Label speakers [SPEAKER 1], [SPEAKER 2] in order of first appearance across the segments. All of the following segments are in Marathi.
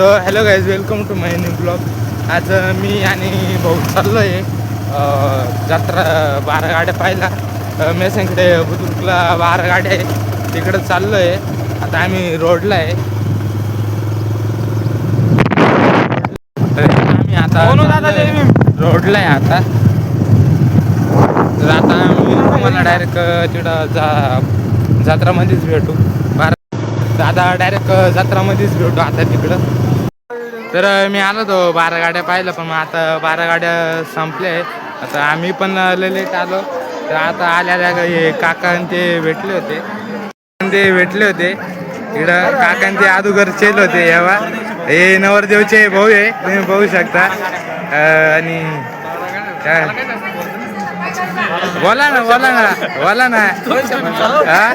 [SPEAKER 1] So hello guys, welcome to my new blog. आज मी आणि भाऊ चाललो आहे जत्रा 12 गाड्या पाहिला. मेसेंकडे बुद्रुकला 12 गाड्या आहे, तिकडं चाललो आहे. आता आम्ही रोडला आहे. आम्ही आता रोडला आहे आता. तर आता आम्ही तुम्हाला डायरेक्ट तिकडं जत्रामध्येच भेटू. दादा डायरेक्ट जत्रामध्येच भेटू आता तिकडं. तर मी आलो होतो 12 गाड्या पाहिलं, पण मग आता 12 गाड्या संपल्या आहे. आता आम्ही पण लेट आलो. तर आता आल्या हे काका ते भेटले होते इकडं. काका ते अगोदर चेल होते यावा. हे नवरदेवचे भाऊ आहे, तुम्ही बघू शकता. आणि काय बोला ना हा,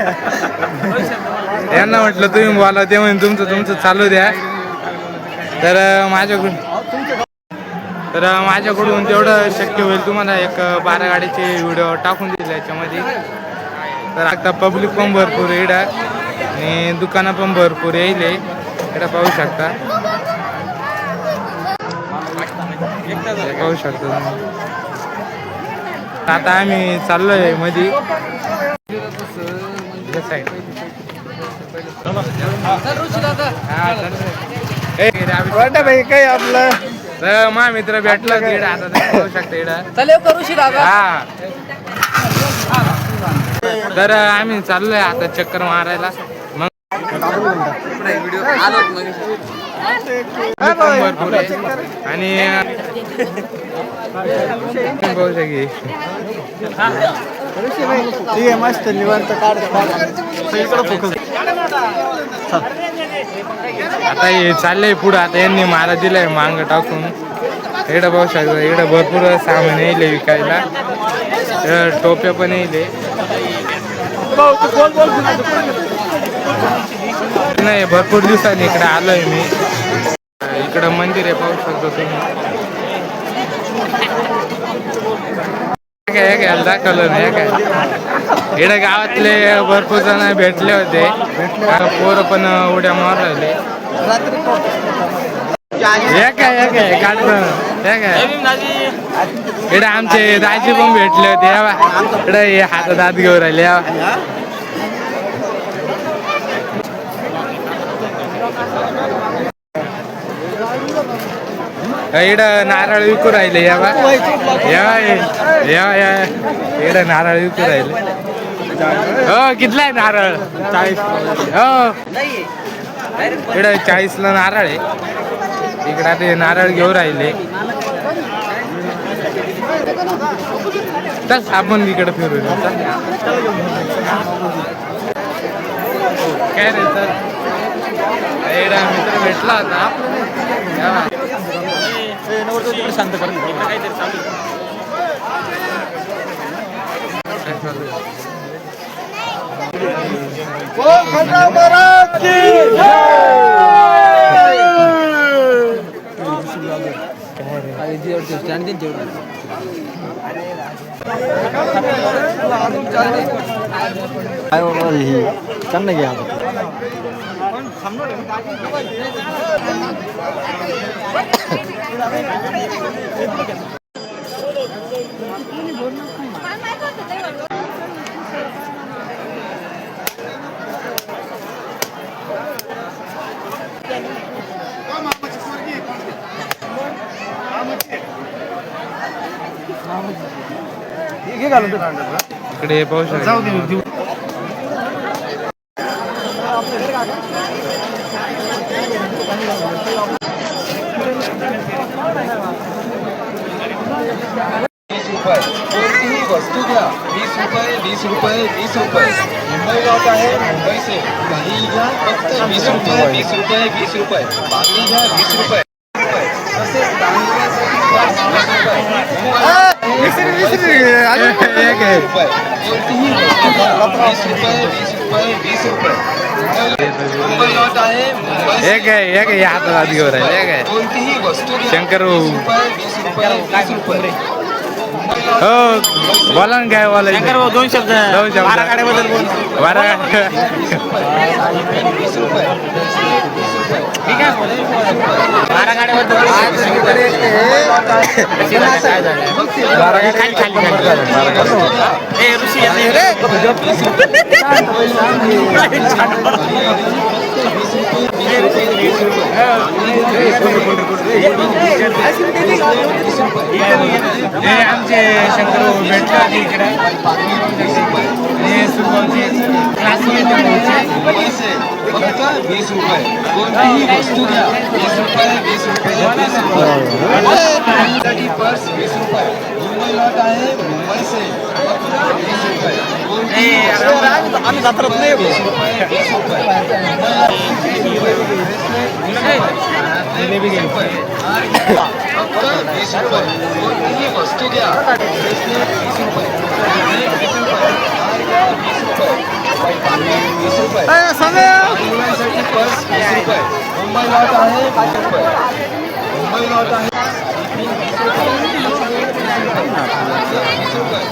[SPEAKER 1] यांना म्हटलं तुम्ही बोला, ते म्हणजे तुमचं चालू द्या. तर माझ्याकडून तेवढं शक्य होईल तुम्हाला एक 12 गाडीचे व्हिडिओ टाकून दिले याच्यामध्ये. तर आता पब्लिक पण भरपूर येईल आणि दुकानं पण भरपूर येईल इकडं पाहू शकता. आता आम्ही चाललोय मध्ये भाई काय आपलं. तर मा मित्र भेटला आता पाहू शकता इकडं. हा, तर आम्ही चाललोय आता चक्कर मारायला. मग भरपूर आहे आणि पाहू शकी मस्त निवांत आता हे चाललंय पुढं. आता यांनी मारा दिलाय मांग टाकून. इकडं पाहू शकता, इकडं भरपूर सामान येईल विकायला. टोप्या पण येईल. नाही, भरपूर दिवसांनी इकडे आलोय मी. इकडं मंदिर आहे, पाहू शकतो तुम्ही. काय दाखवलं नाही काय. इकडे गावातले भरपूर जण भेटले होते. पोरं पण उड्या मार राहिले. इकडे आमचे दाजी पण भेटले होते. इकडे हातात हात घेऊन राहिले. इकडं नारळ विकू राहिले. इकडं नारळ विकू राहिले. हो, कितला आहे नारळ? 40. हो, इकडं 40ला नारळ आहे. इकडं ते नारळ घेऊन राहिले. तर आपण इकडं फिरू काय रे. तर इकडं मित्र भेटला होता. शांत कर काहीतरी चालू. चांगलं घ्या. इकडे पाहू शकता.
[SPEAKER 2] कोणतीही वस्तू घ्या 20 रुपये 20 रुपये 20 रुपये. मुंबई लॉट आहे, मुंबई से काही घ्या फक्त 20 रुपये 20 रुपये 20 रुपये. बाकी घ्या 20 रुपये. तसेच कोणतीही वस्तू 20 रुपये 20 रुपये. मुंबई लॉट आहे, मुंबई
[SPEAKER 1] हातात घेऊन राहिले.
[SPEAKER 2] कोणतीही वस्तू
[SPEAKER 1] शंकर
[SPEAKER 2] 20 रुपये 20 रुपये.
[SPEAKER 1] हो, बोला ना काय बोलायचं. 2 शब्द 12 गाड्याबद्दल बोल. 12 गाड्या ठीक आहे 12 गाड्या आमचे शंकर भेटतात इकडे क्लासमेट
[SPEAKER 2] 20 रुपये कोणतीही वस्तू घ्या 20 रुपये 20 रुपये 20 रुपये पर्स 20 रुपये मुंबई लॉट आहे मुंबई से 20 रुपये आम्ही जात्रात नाही 20 रुपये 20 रुपये कोणतीही वस्तू घ्या 20 रुपये 20 रुपये मुलांसाठी पर्स 20 रुपये मुंबई लॉट आहे 5 रुपये मुंबई लॉट आहे 20 रुपये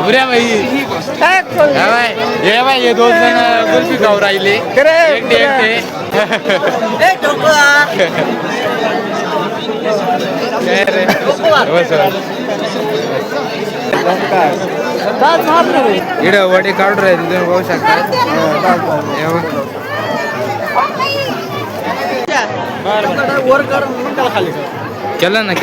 [SPEAKER 1] उऱ्या भाई ये भाई ये 2 जण कुल्फी खाऊ राहिले एकटे इकडे वडे काढून राहिले तुम्ही बघू शकता केलं ना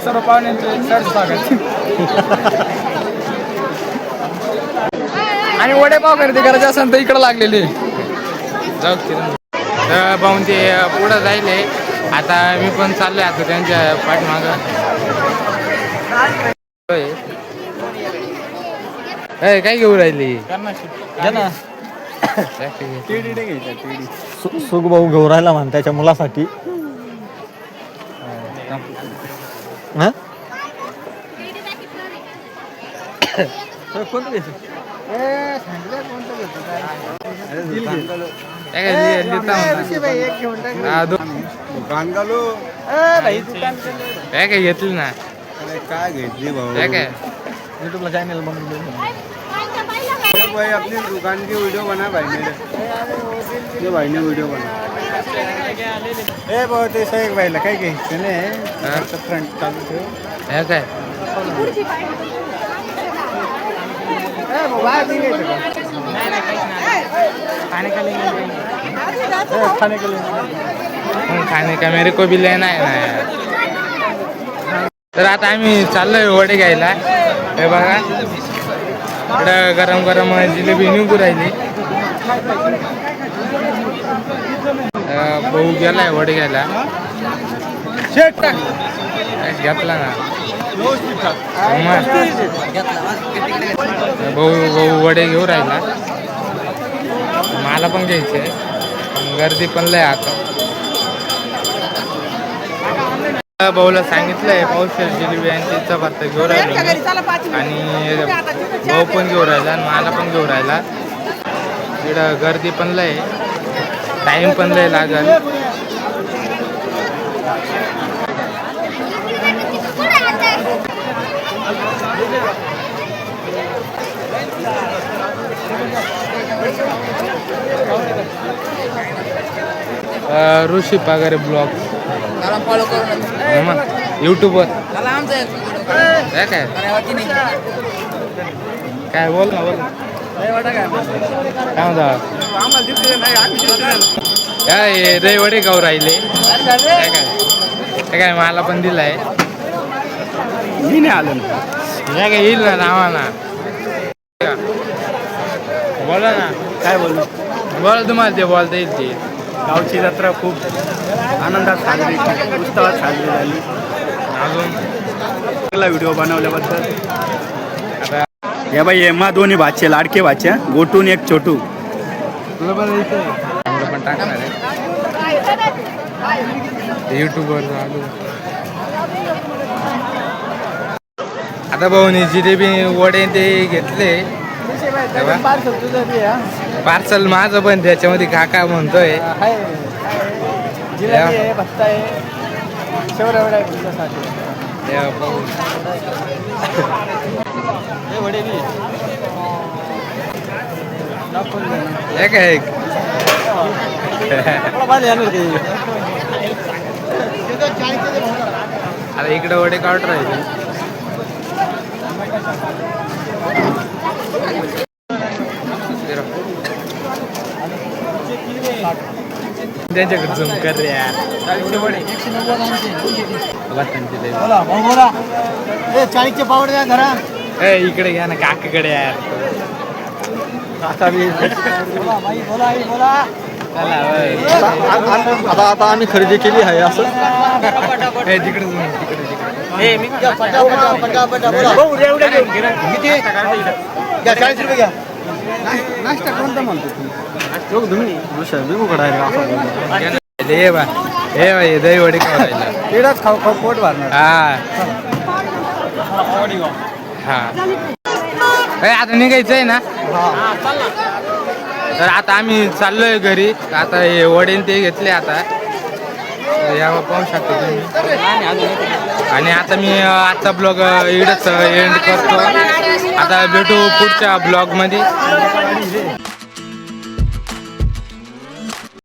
[SPEAKER 1] सर्व पाहुण्यांचे स्वागत आणि वडेपाव खरेदी करायचे असेल तर इकडे लागलेले जाऊ भाऊन ते पुढं जायले आता मी पण चाललोय आता त्यांच्या पाठीमागं काय घेऊ राहिली
[SPEAKER 3] सुख भाऊ घेऊ राहिला म्हण त्याच्या मुलासाठी
[SPEAKER 1] काय घेतली ना
[SPEAKER 3] काय घेतली भाऊ
[SPEAKER 1] काय
[SPEAKER 3] यूट्यूबला चॅनल बनवून
[SPEAKER 4] भाई अपनी दुकान की वीडियो बना भाई मेरे ये भाई ने वीडियो बना बहुत ऐसा एक भाई लगा के चले फ्रंट चालू थे
[SPEAKER 1] काय खाने का मेरे को भी लेना है ना यार. तर आता आम्ही चाललोय वडे घ्यायला. हे बघा इकडं गरम गरम जिलेबी निघू राहिली. भाऊ गेलाय वडे घ्यायला. घेतला ना भाऊ वडे घेऊ राहिला. मला पण घ्यायचे गर्दी पण लय आता. भाऊला सांगितलंय पावशेर जिलेबी यांची चपाती घेऊ राहिलो आणि भाऊ पण घेऊ राहिला आणि मला पण घेऊ राहिला. इकडं गर्दी पण लय टाइम पण लय लागल. ऋषी पगारे ब्लॉग यूट्यूबवर काय बोल ना बोल काय रे वडे गाव राहिले. काय मला पण दिलाय.
[SPEAKER 4] मी नाही आलो ना
[SPEAKER 1] काय येईल ना नावाना. बोला ना
[SPEAKER 4] काय बोलू
[SPEAKER 1] बोला तुम्हाला ते बोलता येईल ते.
[SPEAKER 4] गावची जत्रा खूप आनंदात साजरी उत्सवात साजरी झाली.
[SPEAKER 1] अजून
[SPEAKER 4] व्हिडिओ बनवल्याबद्दल
[SPEAKER 1] आता
[SPEAKER 4] हे बाई हे मा दोन्ही भाचे लाडके भाचे गोटून एक छोटू
[SPEAKER 1] तुला पण पण टाकणार आहे यूट्यूबवर चालू. आता भाऊनी जिलेबी वडे ते घेतले. पार्सल माझं पण त्याच्यामध्ये काका म्हणतोय
[SPEAKER 3] जिलेबी आहे भत्ता आहे शेवट एवढा आहे तुमच्यासाठी हे वडे बी
[SPEAKER 1] एक आहे एक
[SPEAKER 3] बांध येणार ते
[SPEAKER 1] आता इकडे वडे काढत राहिले त्यांच्याकडे झुम कर रे यार
[SPEAKER 3] बोला भाऊ बोला ए 40चे पावडे द्या घरा
[SPEAKER 1] ए इकडे घ्या ना काकाकडे यार
[SPEAKER 3] आता मी बोला भाई बोला आई बोला
[SPEAKER 1] चला होय.
[SPEAKER 3] आता आता आम्ही खरेदी केली आहे असं
[SPEAKER 1] ए तिकडे झुम तिकडे तिकडे
[SPEAKER 3] पटापटा बोला भाऊ एवढे घेऊ किती घ्या 40 रुपये घ्या
[SPEAKER 4] नाश्ता कोणता म्हणतो तू
[SPEAKER 3] तुम्ही दुसऱ्या बिबूकडे आहे
[SPEAKER 1] हे बा हे बा हे दही वडे खायला
[SPEAKER 4] तिकडंच खाऊ खाऊ पोट भरणार
[SPEAKER 1] हा हा ए, आता निघायचंय ना तर आता आम्ही चाललोय घरी आता हे वडे ते घेतले आता तर यावर पाहू शकता तुम्ही आणि आता मी आजचा ब्लॉग इकडंच एंड करतो आता भेटू पुढच्या ब्लॉग मध्ये